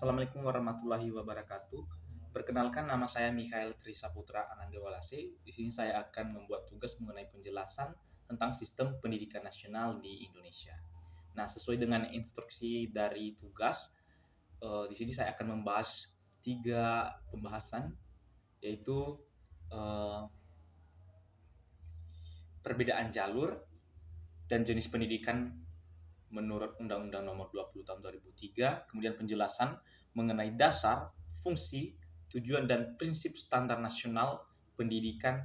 Assalamualaikum warahmatullahi wabarakatuh. Perkenalkan, nama saya Mikhail Trisaputra Anandewalase. Di sini saya akan membuat tugas mengenai penjelasan tentang sistem pendidikan nasional di Indonesia. Nah, sesuai dengan instruksi dari tugas, di sini saya akan membahas 3 pembahasan, yaitu eh, perbedaan jalur dan jenis pendidikan menurut Undang-Undang Nomor 20 Tahun 2003, kemudian penjelasan mengenai dasar, fungsi, tujuan dan prinsip standar nasional pendidikan,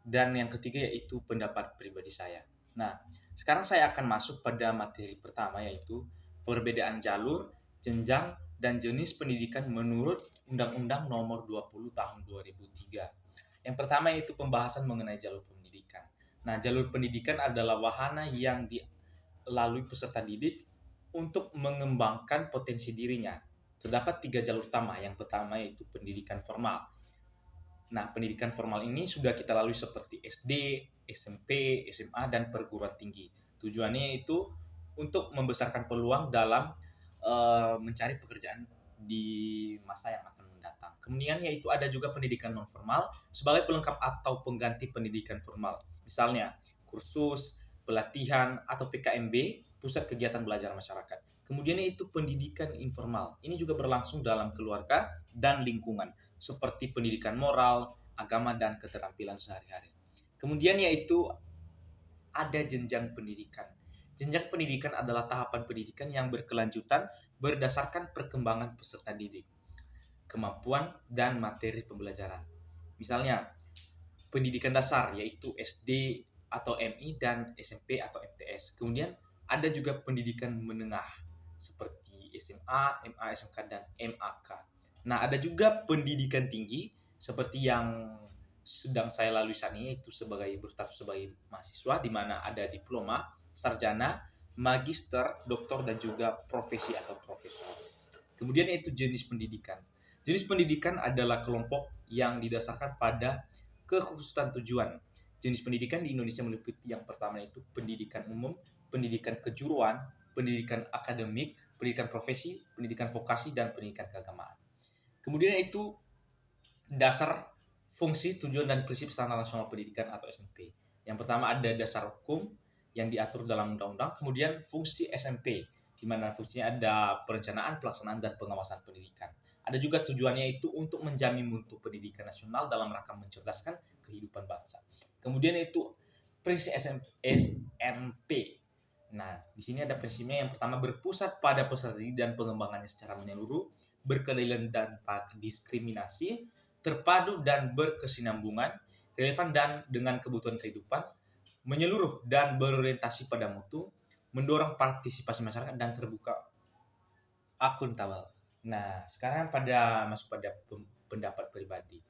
dan yang ketiga yaitu pendapat pribadi saya. Nah, sekarang saya akan masuk pada materi pertama, yaitu perbedaan jalur, jenjang, dan jenis pendidikan menurut Undang-Undang Nomor 20 Tahun 2003. Yang pertama yaitu pembahasan mengenai jalur pendidikan. Nah, jalur pendidikan adalah wahana yang dilalui peserta didik untuk mengembangkan potensi dirinya. Terdapat 3 jalur utama. Yang pertama yaitu pendidikan formal. Nah, pendidikan formal ini sudah kita lalui seperti SD, SMP, SMA, dan perguruan tinggi. Tujuannya itu untuk membesarkan peluang dalam mencari pekerjaan di masa yang akan mendatang. Kemudian yaitu ada juga pendidikan non formal sebagai pelengkap atau pengganti pendidikan formal. Misalnya kursus, pelatihan, atau PKMB, pusat kegiatan belajar masyarakat. Kemudian yaitu pendidikan informal. Ini juga berlangsung dalam keluarga dan lingkungan, seperti pendidikan moral, agama, dan keterampilan sehari-hari. Kemudian yaitu ada jenjang pendidikan. Jenjang pendidikan adalah tahapan pendidikan yang berkelanjutan berdasarkan perkembangan peserta didik, kemampuan, dan materi pembelajaran. Misalnya, pendidikan dasar yaitu SD atau MI dan SMP atau MTS. Kemudian ada juga pendidikan menengah seperti SMA, MA, SMK, dan MAK. Nah, ada juga pendidikan tinggi seperti yang sedang saya lalui saat ini, itu berstatus sebagai mahasiswa, di mana ada diploma, sarjana, magister, doktor, dan juga profesi atau profesor. Kemudian yaitu jenis pendidikan. Jenis pendidikan adalah kelompok yang didasarkan pada kekhususan tujuan. Jenis pendidikan di Indonesia meliputi yang pertama yaitu pendidikan umum, pendidikan kejuruan, pendidikan akademik, pendidikan profesi, pendidikan vokasi, dan pendidikan keagamaan. Kemudian itu dasar, fungsi, tujuan, dan prinsip standar nasional pendidikan atau SMP. Yang pertama ada dasar hukum yang diatur dalam undang-undang, kemudian fungsi SMP, di mana fungsinya ada perencanaan, pelaksanaan, dan pengawasan pendidikan. Ada juga tujuannya itu untuk menjamin mutu pendidikan nasional dalam rangka mencerdaskan kehidupan bangsa. Kemudian itu prinsip SMP. Nah, di sini ada prinsipnya. Yang pertama berpusat pada peserta didik dan pengembangannya secara menyeluruh, berkeadilan dan diskriminasi, terpadu dan berkesinambungan, relevan dan dengan kebutuhan kehidupan, menyeluruh dan berorientasi pada mutu, mendorong partisipasi masyarakat, dan terbuka akuntabel. Nah, sekarang masuk pada pendapat pribadi.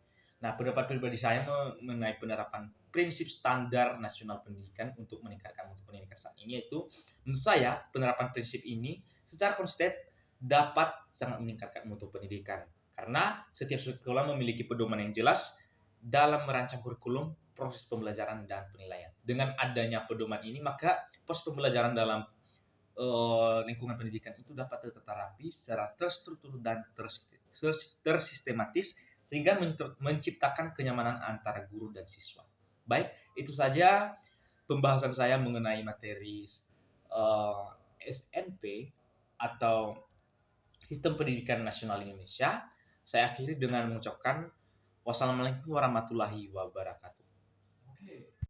Nah, pendapat pribadi saya mengenai penerapan prinsip standar nasional pendidikan untuk meningkatkan mutu pendidikan saat ini, yaitu menurut saya penerapan prinsip ini secara konsisten dapat sangat meningkatkan mutu pendidikan, karena setiap sekolah memiliki pedoman yang jelas dalam merancang kurikulum, proses pembelajaran, dan penilaian. Dengan adanya pedoman ini, maka proses pembelajaran dalam lingkungan pendidikan itu dapat tertata rapi, secara terstruktur dan tersistematis, sehingga menciptakan kenyamanan antara guru dan siswa. Baik, itu saja pembahasan saya mengenai materi SNP atau Sistem Pendidikan Nasional Indonesia. Saya akhiri dengan mengucapkan wassalamualaikum warahmatullahi wabarakatuh.